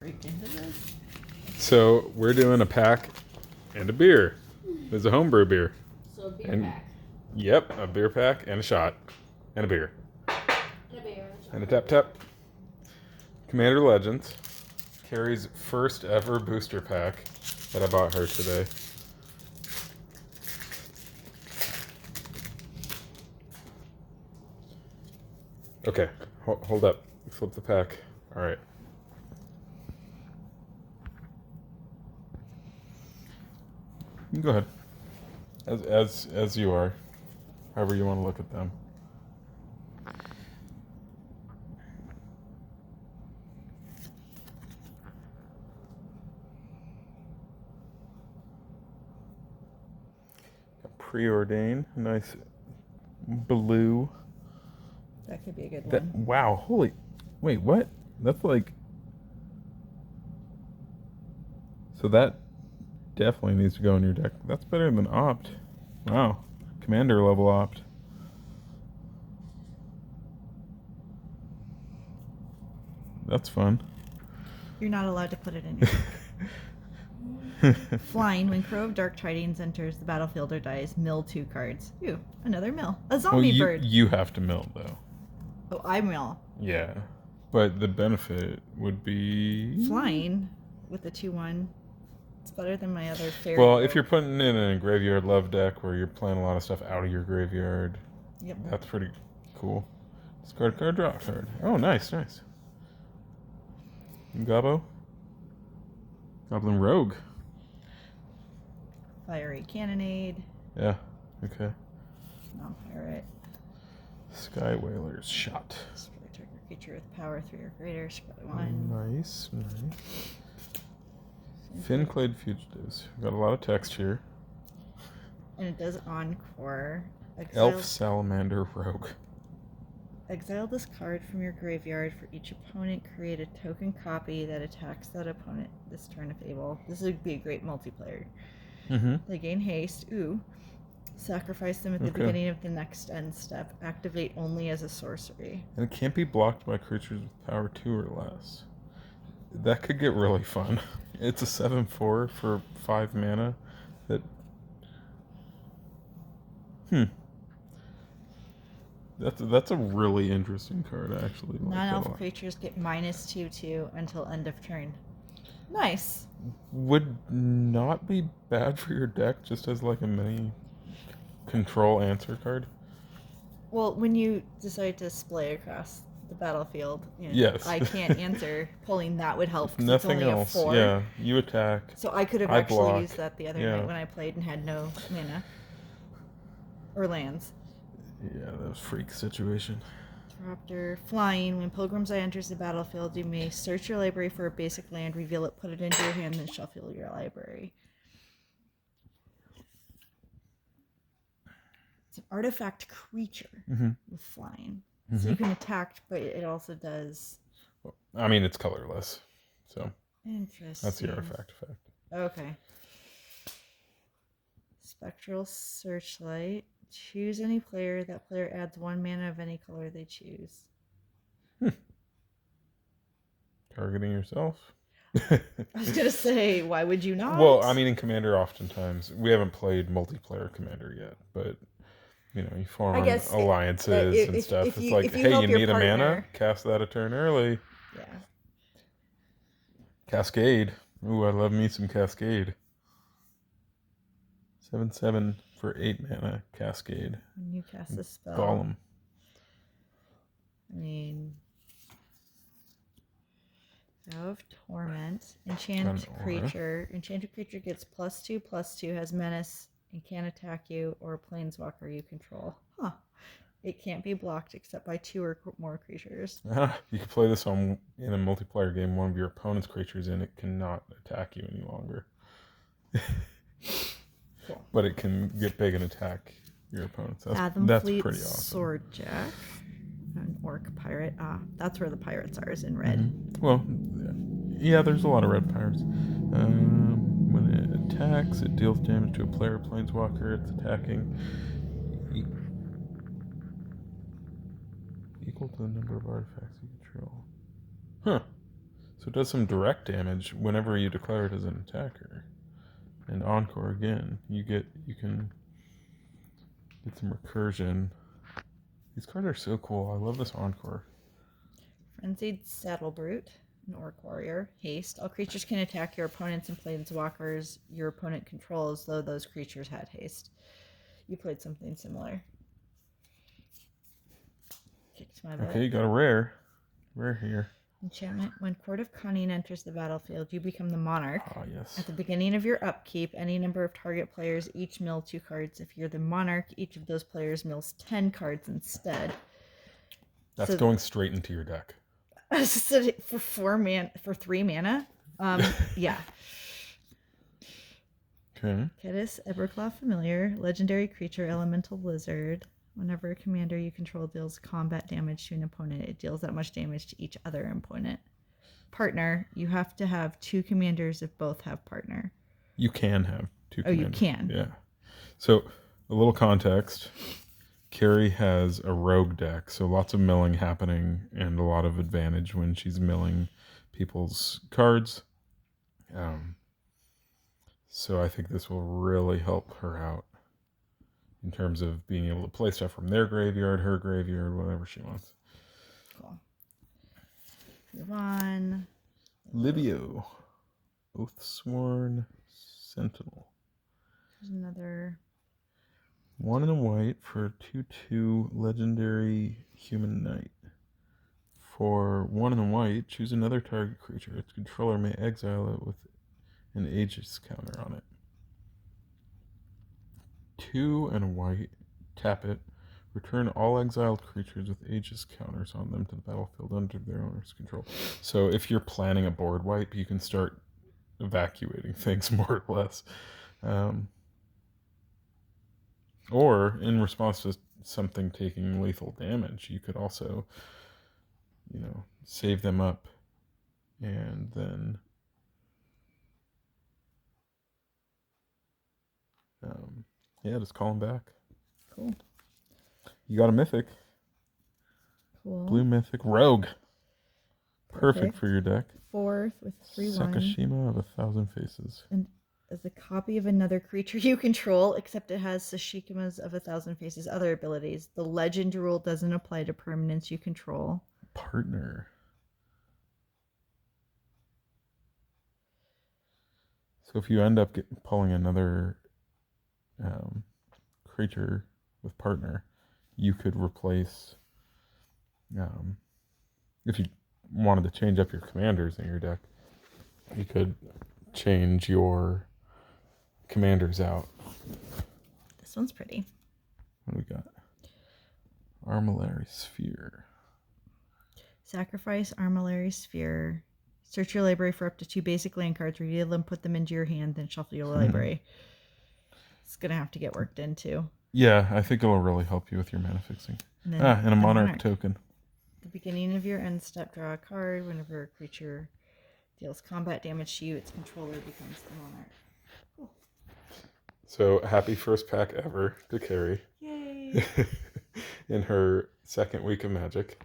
break into this. So we're doing a pack and a beer. There's a homebrew beer. So a beer And pack. Yep, a beer pack and a shot and a beer. And a beer. And a tap. Commander Legends. Keri's first ever booster pack that I bought her today. Okay, hold up. Flip the pack. All right. You can go ahead. As you are. However you want to look at them. Preordain, nice blue. That could be a good one. Wow, holy, wait, what? That's like, so that definitely needs to go in your deck. That's better than Opt. Wow, Commander level Opt. That's fun. You're not allowed to put it in your deck. Flying, when Crow of Dark Tidings enters the battlefield or dies, mill 2 cards. Ooh, another mill. A zombie bird. You have to mill, though. Oh, I mill. Yeah. But the benefit would be... Flying with the 2/1. It's better than my other fairy. Well, if you're putting in a graveyard love deck where you're playing a lot of stuff out of your graveyard, yep, that's pretty cool. Discard card, draw a card. Oh, nice. Gobbo? Goblin Rogue. Fiery Cannonade. Yeah, okay. Non-pirate. Sky Whaler's Shot. Destroy target creature with power 3 or greater. Spread 1. Nice. Finclade Fugitives. Got a lot of text here. And it does Encore. Elf Salamander Rogue. Exile this card from your graveyard. For each opponent, create a token copy that attacks that opponent this turn if able. This would be a great multiplayer. Mm-hmm. They gain haste. Ooh. Sacrifice them at the beginning of the next end step. Activate only as a sorcery. And it can't be blocked by creatures with power 2 or less. That could get really fun. It's a 7/4 for 5 mana. That's a really interesting card, actually. Non-elf creatures get -2/2 until end of turn. Nice. Would not be bad for your deck, just as like a mini control answer card. Well, when you decide to splay across the battlefield, yes, I can't answer. Pulling that would help. Nothing else. A 4. Yeah, you attack. So I could have actually used that the other night when I played and had no mana or lands. Yeah, that was freak situation. Raptor. Flying. When Pilgrim's Eye enters the battlefield, you may search your library for a basic land, reveal it, put it into your hand, then shuffle your library. It's an artifact creature with flying. So you can attack, but it also does... Well, I mean, it's colorless, so... Interesting. That's the artifact effect. Okay. Spectral Searchlight. Choose any player. That player adds 1 mana of any color they choose. Targeting yourself? I was going to say, why would you not? Well, I mean, in Commander, oftentimes, we haven't played multiplayer Commander yet, but, you form alliances and stuff. It's like, hey, you need a mana? Cast that a turn early. Yeah. Cascade. Ooh, I love me some Cascade. 7/7 for 8 mana, Cascade. When you cast a spell. Golem. I mean... Vow of Torment. Enchanted creature gets +2/+2, has menace, and can attack you or a planeswalker you control. Huh. It can't be blocked except by 2 or more creatures. You can play this in a multiplayer game. One of your opponent's creatures and it cannot attack you any longer. Cool. But it can get big and attack your opponents. That's pretty awesome. Swordjack. An orc pirate. That's where the pirates are, is in red. Mm-hmm. Well, yeah, there's a lot of red pirates. When it attacks, it deals damage to a player planeswalker it's attacking. Equal to the number of artifacts you control. Huh. So it does some direct damage whenever you declare it as an attacker. And Encore again, you can get some recursion. These cards are so cool. I love this Encore. Frenzied Saddle Brute, an Orc Warrior. Haste. All creatures can attack your opponents and planeswalkers your opponent controls, though those creatures had haste. You played something similar. Kicked my butt. Okay, you got a rare. Rare here. Enchantment. When Court of Cunning enters the battlefield, you become the monarch. Ah, yes. At the beginning of your upkeep, any number of target players each mill 2 cards. If you're the monarch, each of those players mills 10 cards instead. That's going straight into your deck. For 3 mana? Yeah. Okay. Kedis, Everclaw Familiar, legendary creature, elemental blizzard. Whenever a commander you control deals combat damage to an opponent, it deals that much damage to each other opponent. Partner, you have to have 2 commanders if both have partner. You can have 2 commanders. Oh, you can? Yeah. So, a little context. Keri has a rogue deck, so lots of milling happening and a lot of advantage when she's milling people's cards. So I think this will really help her out in terms of being able to play stuff from their graveyard, her graveyard, whatever she wants. Cool. Move on. Livio. Oathsworn Sentinel. There's another 1 and a white for 2/2 legendary human knight. For 1 and a white, choose another target creature. Its controller may exile it with an Aegis counter on it. 2 and a white, tap it. Return all exiled creatures with Aegis counters on them to the battlefield under their owner's control. So if you're planning a board wipe, you can start evacuating things more or less. Or in response to something taking lethal damage, you could also, save them up and then just call them back. Cool. You got a mythic. Cool. Blue mythic rogue. Perfect for your deck. 4 with 3/1. Sakashima of 1,000 Faces. And as a copy of another creature you control, except it has Sashikima's of 1,000 Faces other abilities. The legend rule doesn't apply to permanents you control. Partner. So if you end up pulling another creature with partner, you could replace, if you wanted to change up your commanders in your deck, you could change your commanders out. This one's pretty. What do we got? Armillary Sphere. Sacrifice Armillary Sphere. Search your library for up to 2 basic land cards, reveal them, put them into your hand, then shuffle your library. It's going to have to get worked into. Yeah, I think it'll really help you with your mana fixing. And a monarch token. At the beginning of your end step, draw a card. Whenever a creature deals combat damage to you, its controller becomes the monarch. Cool. So, happy first pack ever to Keri. Yay! In her second week of Magic.